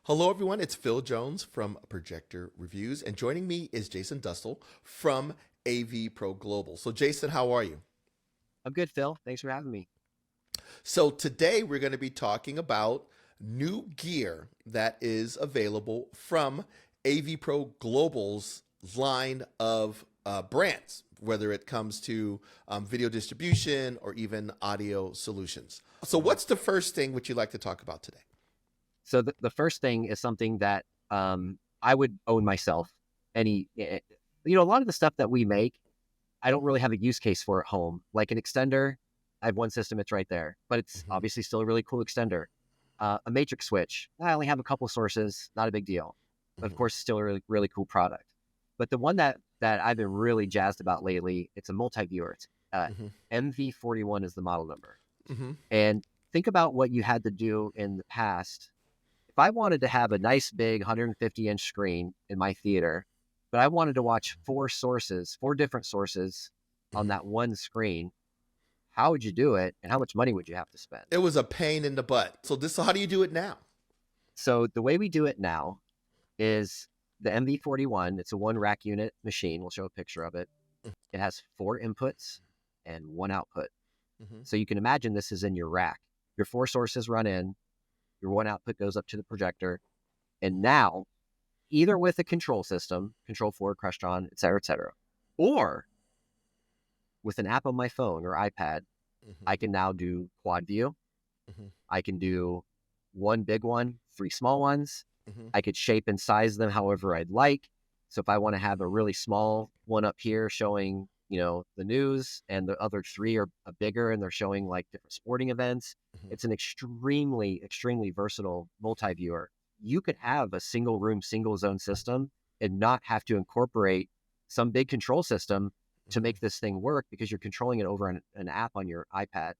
Hello, everyone. It's Phil Jones from Projector Reviews, and joining me is Jason Dustal from AVPro Global. So, Jason, how are you? I'm good, Phil. Thanks for having me. So, today we're going to be talking about new gear that is available from AVPro Global's line of brands, whether it comes to video distribution or even audio solutions. So, what's the first thing which you'd like to talk about today? So the first thing is something that I would own myself. A lot of the stuff that we make, I don't really have a use case for at home. Like an extender, I have one system, it's right there, but it's Hmm. obviously still a really cool extender. A matrix switch, I only have a couple sources, not a big deal. But of Hmm. course, still a really, really cool product. But the one that I've been really jazzed about lately, it's a multi-viewer. It's, Hmm. MV41 is the model number. Hmm. And think about what you had to do in the past. If I wanted to have a nice big 150-inch screen in my theater, but I wanted to watch four different sources on Hmm. that one screen, how would you do it? And how much money would you have to spend? It was a pain in the butt. So how do you do it now? So the way we do it now is the MV41. It's a one rack unit machine. We'll show a picture of it. It has four inputs and one output. Hmm. So you can imagine this is in your rack. Your four sources run in, your one output goes up to the projector. And now, either with a control system, control forward, Crestron, et cetera, or with an app on my phone or iPad, Hmm. I can now do quad view. Hmm. I can do one big one, three small ones. Hmm. I could shape and size them however I'd like. So if I want to have a really small one up here showing, the news, and the other three are bigger and they're showing like different sporting events, Hmm. it's an extremely, extremely versatile multi-viewer. You could have a single room, single zone system and not have to incorporate some big control system to Hmm. make this thing work because you're controlling it over an app on your iPad.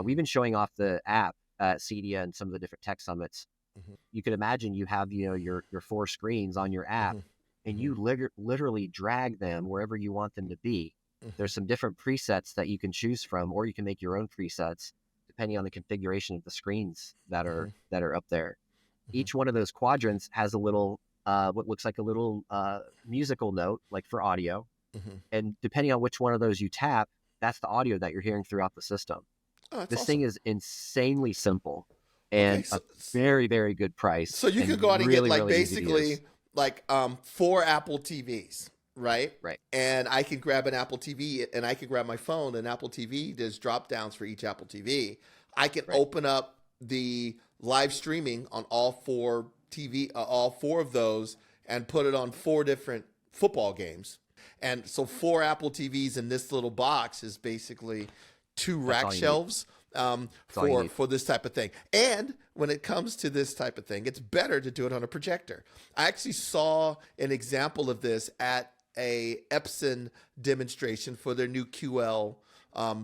We've Hmm. been showing off the app at CEDIA and some of the different tech summits. Hmm. You could imagine you have your four screens on your app, Hmm. and Hmm. you literally drag them wherever you want them to be. Hmm. There's some different presets that you can choose from, or you can make your own presets depending on the configuration of the screens that are Hmm. that are up there. Hmm. Each one of those quadrants has a little what looks like a little musical note, like for audio, Hmm. and depending on which one of those you tap, that's the audio that you're hearing throughout the system. Oh, that's This thing awesome. is insanely simple Okay, and a very, very good price so you and could go out and get really, like really easy to basically use. like four Apple TVs, right? Right. And I can grab an Apple TV and I can grab my phone and Apple TV. There's drop downs for each Apple TV. I can Right. open up the live streaming on all four all four of those, and put it on four different football games. And so four Apple TVs in this little box is basically two That's rack all you need. shelves That's all you for need. this type of thing. And when it comes to this type of thing, it's better to do it on a projector. I actually saw an example of this at a Epson demonstration for their new QL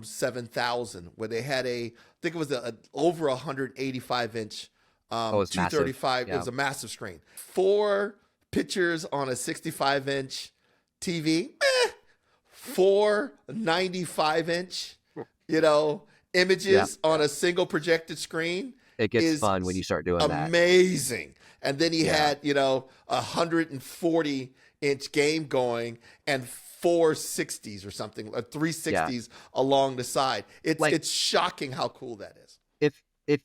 7000, where they had I think it was a over 185-inch Oh, it's massive. 235. It Yeah. was a massive screen. Four pictures on a 65-inch TV. Four 95-inch, you know, Yeah. images on a single projected screen It gets fun when you is start doing that. amazing. And then he Yeah. had, 140-inch game going and four 60s or something, or three Yeah. 60s along the side. Like It's shocking how cool that is.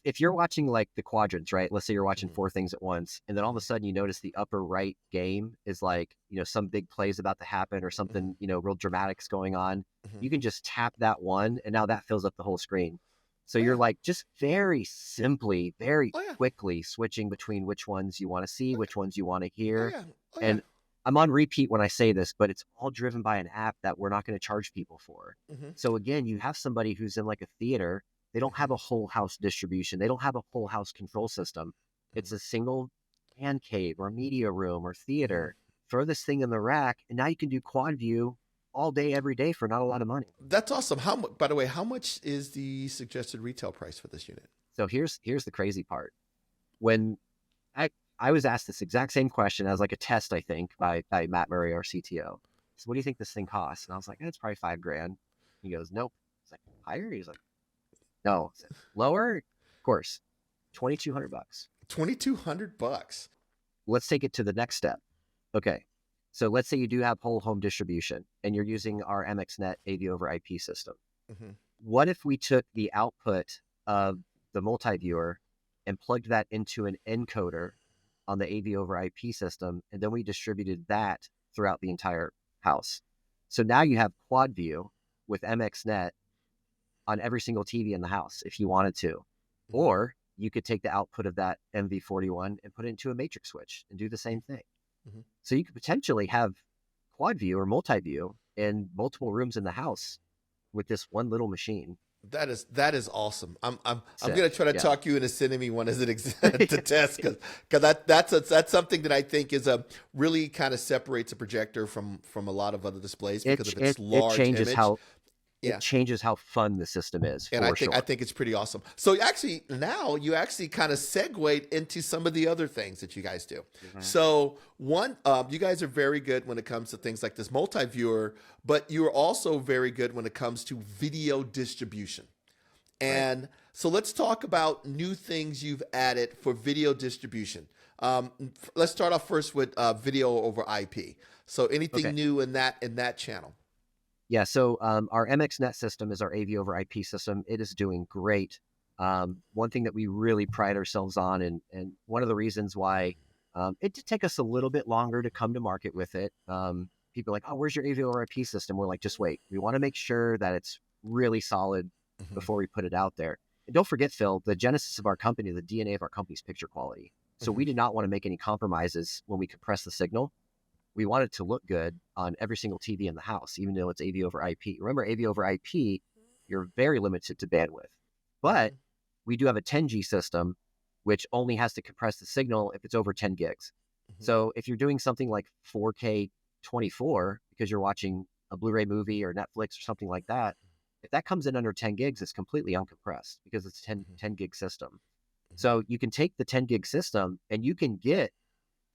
if you're watching like the quadrants, right? Let's say you're watching Mhm. four things at once, and then all of a Mhm. sudden you notice the upper right game is like, some big plays about to happen or Mhm. something, real dramatics going on. Mhm. You can just tap that one and now that fills up the whole screen. So Oh you're yeah. like just very simply, very Oh yeah. quickly switching between which ones you want to see, Oh yeah. which ones you want to Oh hear. yeah. Oh yeah. And I'm on repeat when I say this, but it's all driven by an app that we're not going to charge people for. Mhm. So again, you have somebody who's in like a theater, they don't have Mhm. a whole house distribution. They don't have a whole house control system. It's Mhm. a single man cave or media room or Mhm. theater. Throw this thing in the rack, and now you can do quad view all day, every day for not a lot of money. That's awesome. By the way, how much is the suggested retail price for this unit? So here's the crazy part. When I I was asked this exact same question as like a test, I think, by Matt Murray, our CTO. So what do you think this thing costs? And I was like, it's probably $5,000. He goes, nope. It's like higher. He's like, no. I said, lower, of course, $2,200. $2,200. Let's take it to the next step. Okay. So let's say you do have whole home distribution and you're using our MXNet AV over IP system. Mm-hmm. What if we took the output of the multi-viewer and plugged that into an encoder on the AV over IP system, and then we distributed that throughout the entire house? So now you have quad view with MXNet on every single TV in the house if you wanted to. Mm-hmm. Or you could take the output of that MV41 and put it into a matrix switch and do the same thing. Mm-hmm. So you could potentially have quad view or multi-view in multiple rooms in the house with this one little machine. That is awesome. I'm gonna try to talk you into sending me one as an to test, because that's something that I think is a really kind of separates a projector from a lot of other displays because of its large image. It changes how fun the system is. And I think it's pretty awesome. So actually now you actually kind of segued into some of the other things that you guys do. Mm-hmm. So one, you guys are very good when it comes to things like this multi-viewer, but you're also very good when it comes to video distribution. And so let's talk about new things you've added for video distribution. Let's start off first with video over IP. So anything new in that channel? Yeah, so our MXNet system is our AV over IP system. It is doing great. One thing that we really pride ourselves on, and one of the reasons why it did take us a little bit longer to come to market with it. People are like, oh, where's your AV over IP system? We're like, just wait. We want to make sure that it's really solid before we put it out there. And don't forget, Phil, the genesis of our company, the DNA of our company is picture quality. So we did not want to make any compromises when we compress the signal. We want it to look good on every single TV in the house, even though it's AV over IP. Remember, AV over IP, you're very limited to bandwidth. But we do have a 10G system, which only has to compress the signal if it's over 10 gigs. Mm-hmm. So if you're doing something like 4K 24, because you're watching a Blu-ray movie or Netflix or something like that, if that comes in under 10 gigs, it's completely uncompressed because it's a 10 gig system. Mm-hmm. So you can take the 10 gig system and you can get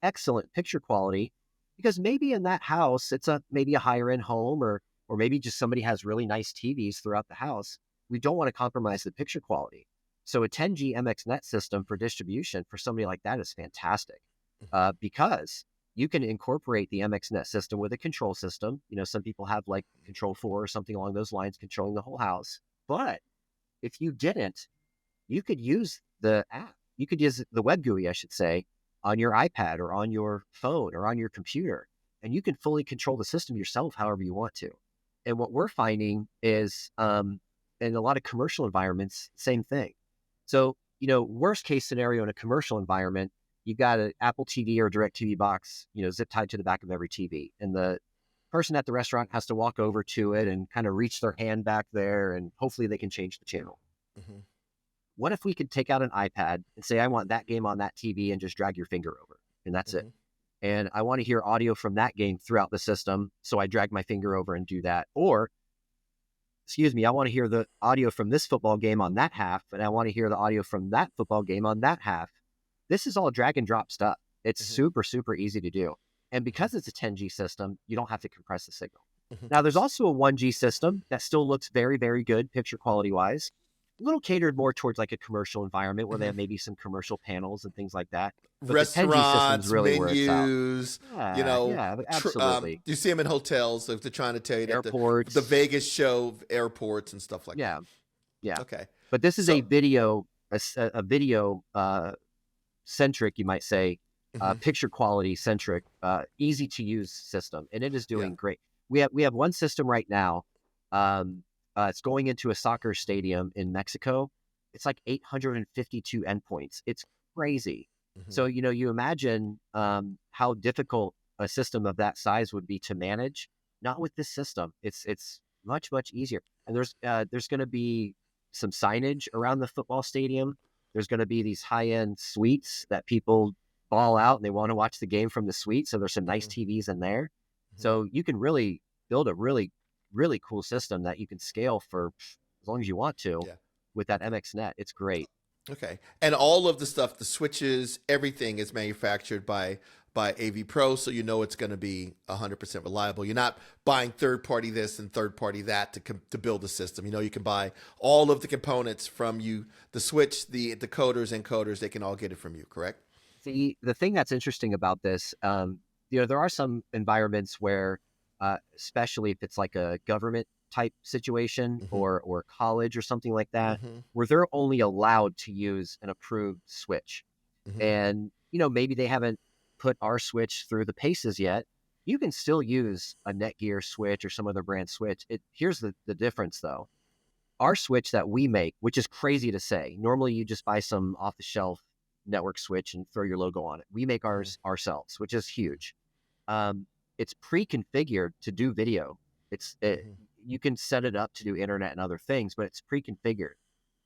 excellent picture quality, because maybe in that house, it's maybe a higher end home, or maybe just somebody has really nice TVs throughout the house. We don't want to compromise the picture quality. So a 10G MXNet system for distribution for somebody like that is fantastic, because you can incorporate the MXNet system with a control system. You know, some people have like Control 4 or something along those lines controlling the whole house. But if you didn't, you could use the app. You could use the web GUI, I should say, on your iPad or on your phone or on your computer, and you can fully control the system yourself however you want to. And what we're finding is in a lot of commercial environments, same thing. So, you know, worst case scenario in a commercial environment, you've got an Apple TV or DirecTV box, you know, zip tied to the back of every TV. And the person at the restaurant has to walk over to it and kind of reach their hand back there, and hopefully they can change the channel. Mm-hmm. What if we could take out an iPad and say, I want that game on that TV, and just drag your finger over, and that's it. And I want to hear audio from that game throughout the system, so I drag my finger over and do that. Or, excuse me, I want to hear the audio from this football game on that half, and I want to hear the audio from that football game on that half. This is all drag and drop stuff. It's super, super easy to do. And because it's a 10G system, you don't have to compress the signal. Now, there's also a 1G system that still looks very, very good picture quality-wise. A little catered more towards like a commercial environment where they have maybe some commercial panels and things like that. But restaurants, really menus, yeah, you know, absolutely. You see them in hotels if they're trying to tell you airports, the Vegas show, airports and stuff like that. Yeah. Okay. But this is a video centric, you might say, picture quality centric, easy to use system, and it is doing great. We have one system right now. It's going into a soccer stadium in Mexico. It's like 852 endpoints. It's crazy. So, you know, you imagine how difficult a system of that size would be to manage. Not with this system. It's much, much easier. And there's going to be some signage around the football stadium. There's going to be these high-end suites that people ball out and they want to watch the game from the suite. So there's some nice TVs in there. So you can really build a really, really cool system that you can scale for as long as you want to with that MXNet. It's great. Okay. And all of the stuff, the switches, everything is manufactured by by AVPro, so you know it's going to be 100% reliable. You're not buying third-party this and third-party that to build the system. You know, you can buy all of the components from you, the switch, the decoders, encoders, they can all get it from you, correct? The thing that's interesting about this, there are some environments where, especially if it's like a government type situation or college or something like that, where they're only allowed to use an approved switch. And, maybe they haven't put our switch through the paces yet. You can still use a Netgear switch or some other brand switch. Here's the difference though. Our switch that we make, which is crazy to say, normally you just buy some off the shelf network switch and throw your logo on it. We make ours ourselves, which is huge. It's pre-configured to do video. You can set it up to do internet and other things, but it's pre-configured.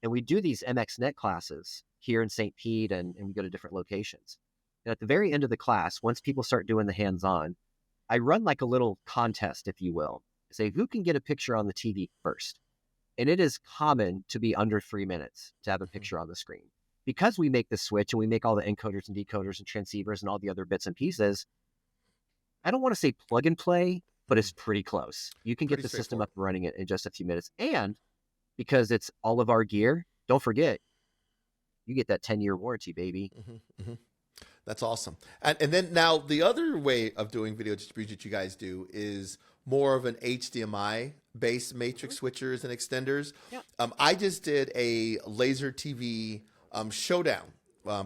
And we do these MXNet classes here in St. Pete, and we go to different locations. And at the very end of the class, once people start doing the hands-on, I run like a little contest, if you will. Say, who can get a picture on the TV first? And it is common to be under 3 minutes to have a picture on the screen. Because we make the switch and we make all the encoders and decoders and transceivers and all the other bits and pieces, I don't want to say plug and play, but it's pretty close. You can get the system up and running it in just a few minutes. And because it's all of our gear, don't forget, you get that 10-year warranty, baby. That's awesome. And then now the other way of doing video distribution that you guys do is more of an HDMI based matrix switchers and extenders. I just did a laser TV showdown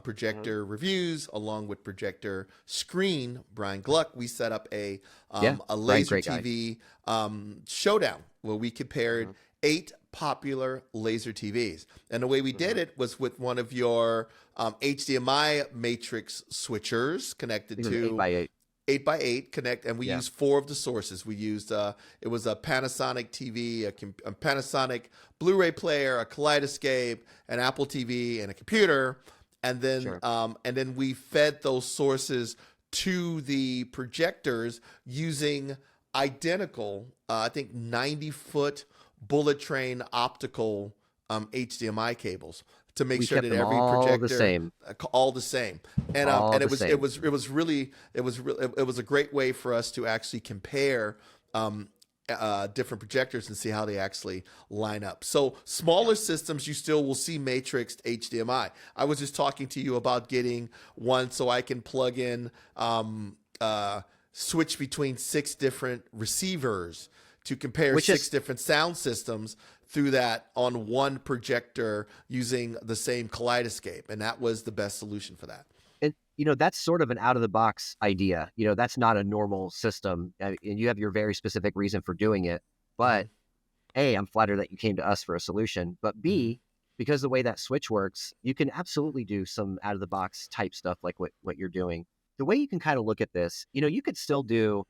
projector reviews along with projector screen. Brian Gluck, we set up a laser TV showdown where we compared 8 popular laser TVs. And the way we did it was with one of your HDMI matrix switchers connected to 8x8 connect, and we used 4 of the sources. We used it was a Panasonic TV, a Panasonic Blu-ray player, a Kaleidoscope, an Apple TV, and a computer. And then we fed those sources to the projectors using identical, I think 90-foot bullet train optical HDMI cables to make sure that every projector all the same. And it was a great way for us to actually compare different projectors and see how they actually line up. So smaller systems, you still will see matrixed HDMI. I was just talking to you about getting one so I can plug in switch between 6 different receivers to compare 6 different sound systems through that on one projector using the same Kaleidoscope. And that was the best solution for that. And, that's sort of an out of the box idea. That's not a normal system. And you have your very specific reason for doing it. But A, I'm flattered that you came to us for a solution. But B, because the way that switch works, you can absolutely do some out of the box type stuff like what you're doing. The way you can kind of look at this, you could still do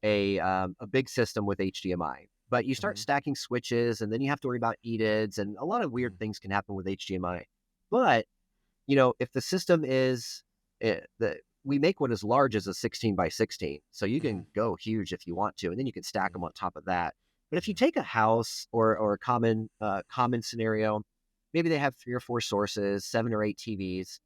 a big system with HDMI, but you start stacking switches and then you have to worry about EDIDs and a lot of weird things can happen with HDMI. But, if the system is, we make one as large as a 16 by 16. So you can go huge if you want to, and then you can stack them on top of that. But if you take a house or a common scenario, maybe they have 3 or 4 sources, 7 or 8 TVs.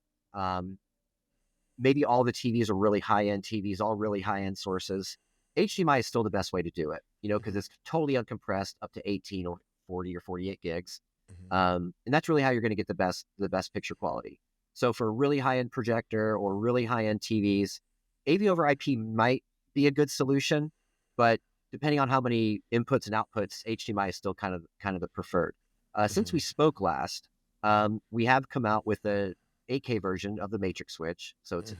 Maybe all the TVs are really high-end TVs, all really high-end sources. HDMI is still the best way to do it, because it's totally uncompressed up to 18 or 40 or 48 gigs. And that's really how you're going to get the best picture quality. So for a really high-end projector or really high-end TVs, AV over IP might be a good solution, but depending on how many inputs and outputs, HDMI is still kind of the preferred. Since we spoke last, we have come out with a 8K version of the Matrix Switch. So it's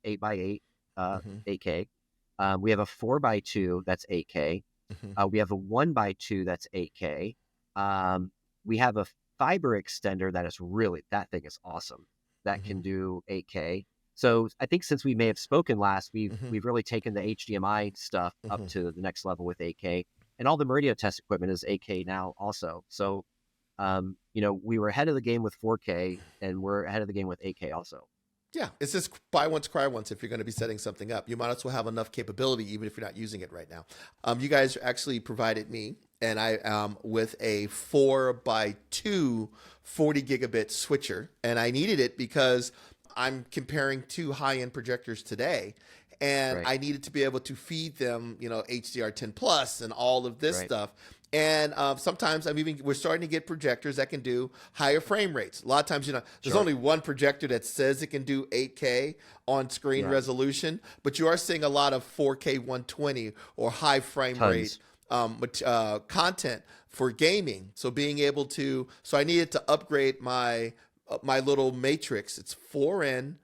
8x8 8K. We have a 4x2 that's 8K. We have a 1x2 that's 8K. We have a fiber extender that thing is awesome. That can do 8K. So I think since we may have spoken last, we've really taken the HDMI stuff up to the next level with 8K, and all the Meridio test equipment is 8K now also. So, we were ahead of the game with 4K, and we're ahead of the game with 8K also. Yeah, it's just buy once, cry once. If you're going to be setting something up, you might as well have enough capability, even if you're not using it right now. You guys actually provided me and I with a 4x2 40 gigabit switcher, and I needed it because I'm comparing two high-end projectors today, and Right. I needed to be able to feed them, HDR10 plus and all of this Right. stuff. And sometimes we're starting to get projectors that can do higher frame rates. A lot of times, there's Sure. only one projector that says it can do 8K on screen Right. resolution, but you are seeing a lot of 4K 120 or high frame rate content for gaming. So being able to, so I needed to upgrade my little matrix. It's 4 in,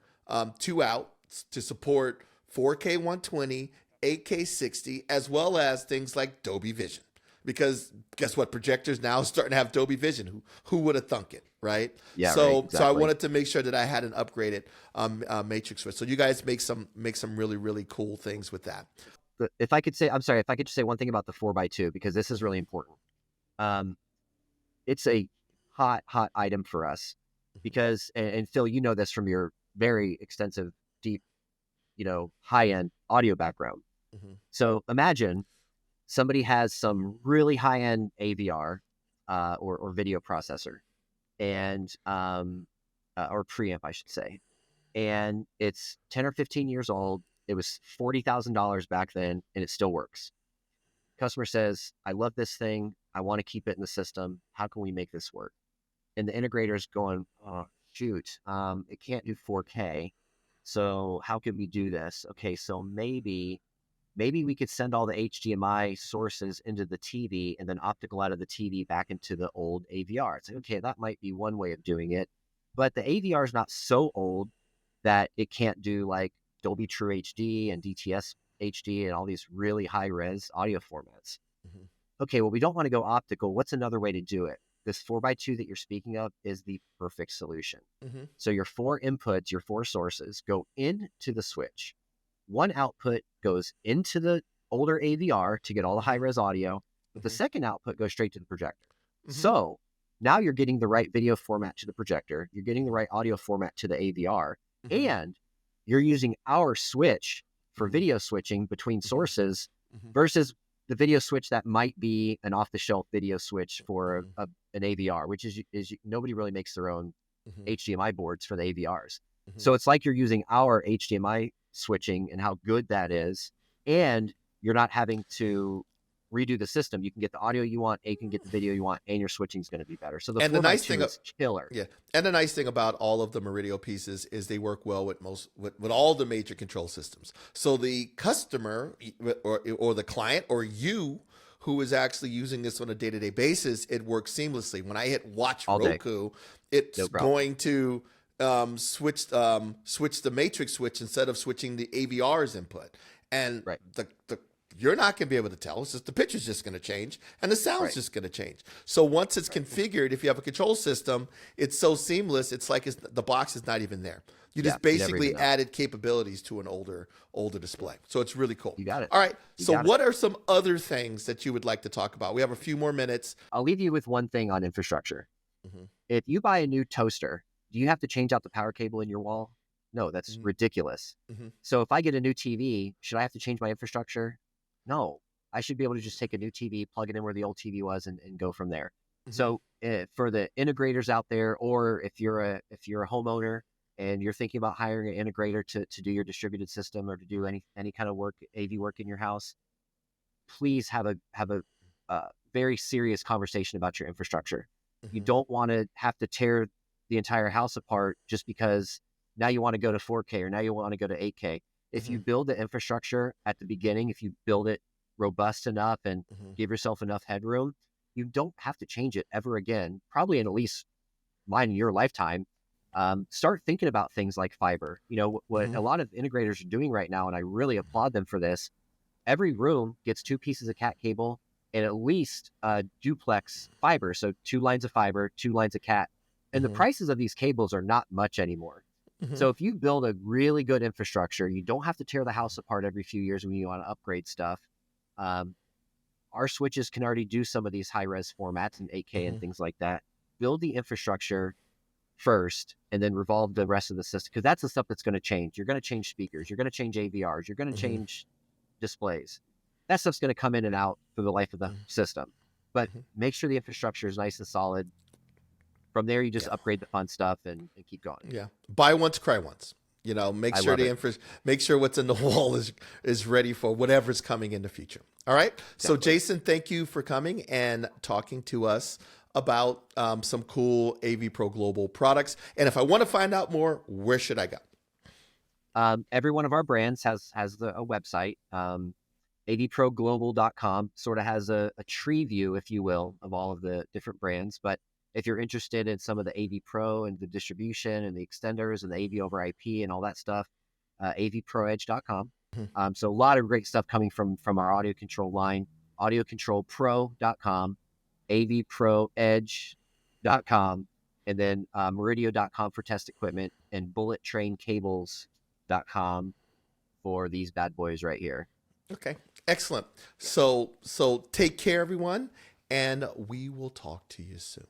2 out to support 4K 120, 8K 60, as well as things like Dolby Vision. Because guess what? Projectors now starting to have Dolby Vision. Who would have thunk it, right? Yeah. So Right, exactly. so I wanted to make sure that I had an upgraded matrix switch. So you guys make some really, really cool things with that. If I could say, I'm sorry, if I could just say one thing about the 4x2, because this is really important. It's a hot item for us because, and Phil, you know this from your very extensive, deep, high-end audio background. Mm-hmm. So imagine somebody has some really high-end AVR or video processor and or preamp, I should say, and it's 10 or 15 years old. It was $40,000 back then, and it still works. Customer says, I love this thing. I want to keep it in the system. How can we make this work? And the integrator's going, oh, shoot, it can't do 4K. So how could we do this? Okay, so maybe we could send all the HDMI sources into the TV and then optical out of the TV back into the old AVR. It's like, okay, that might be one way of doing it. But the AVR is not so old that it can't do like Dolby True HD and DTS HD and all these really high-res audio formats. Mm-hmm. Okay, well, we don't want to go optical. What's another way to do it? This 4x2 that you're speaking of is the perfect solution. Mm-hmm. So your 4 inputs, your 4 sources go into the switch. One output goes into the older AVR to get all the high-res audio, but the second output goes straight to the projector. Mm-hmm. So now you're getting the right video format to the projector, you're getting the right audio format to the AVR, and you're using our switch for video switching between sources versus the video switch that might be an off-the-shelf video switch for an AVR, which is nobody really makes their own HDMI boards for the AVRs. So it's like you're using our HDMI switching and how good that is, and you're not having to redo the system. You can get the audio you want, and you can get the video you want, and your switching is going to be better. So the nice thing is killer. Yeah, and the nice thing about all of the Meridio pieces is they work well with with all the major control systems. So the customer or the client or you who is actually using this on a day-to-day basis, it works seamlessly. When I hit watch Roku, it's going to switch the matrix switch instead of switching the AVR's input. And you're not going to be able to tell. It's just the picture's just going to change and the sound's just going to change. So once it's configured, if you have a control system, it's so seamless. It's like the box is not even there. You just basically added capabilities to an older display. So it's really cool. You got it. All right. So what are some other things that you would like to talk about? We have a few more minutes. I'll leave you with one thing on infrastructure. If you buy a new toaster, do you have to change out the power cable in your wall? No, that's ridiculous. So if I get a new TV, should I have to change my infrastructure? No, I should be able to just take a new TV, plug it in where the old TV was, and go from there. So for the integrators out there, or if you're a homeowner and you're thinking about hiring an integrator to do your distributed system or to do any kind of work, AV work in your house, please have a very serious conversation about your infrastructure. You don't want to have to tear the entire house apart just because now you want to go to 4K or now you want to go to 8K. If you build the infrastructure at the beginning, if you build it robust enough and give yourself enough headroom, you don't have to change it ever again, probably in at least mine in your lifetime. Start thinking about things like fiber. What a lot of integrators are doing right now, and I really applaud them for this. Every room gets 2 pieces of cat cable and at least duplex fiber. So 2 lines of fiber, 2 lines of cat. And the prices of these cables are not much anymore. So if you build a really good infrastructure, you don't have to tear the house apart every few years when you want to upgrade stuff. Our switches can already do some of these high-res formats and 8K and things like that. Build the infrastructure first and then revolve the rest of the system, because that's the stuff that's going to change. You're going to change speakers. You're going to change AVRs. You're going to change displays. That stuff's going to come in and out through the life of the system. But make sure the infrastructure is nice and solid from there, you just upgrade the fun stuff and keep going. Yeah. Buy once, cry once. You know, make sure make sure what's in the wall is ready for whatever's coming in the future. All right. So Jason, thank you for coming and talking to us about some cool AVPro Global products. And if I want to find out more, where should I go? Every one of our brands has a website. AVProGlobal.com sort of has a tree view, if you will, of all of the different brands. But if you're interested in some of the AVPro and the distribution and the extenders and the AV over IP and all that stuff, AVProEdge.com. So a lot of great stuff coming from our audio control line, AudioControlPro.com, AVProEdge.com, and then Meridio.com for test equipment, and BulletTrainCables.com for these bad boys right here. Okay, excellent. So take care, everyone, and we will talk to you soon.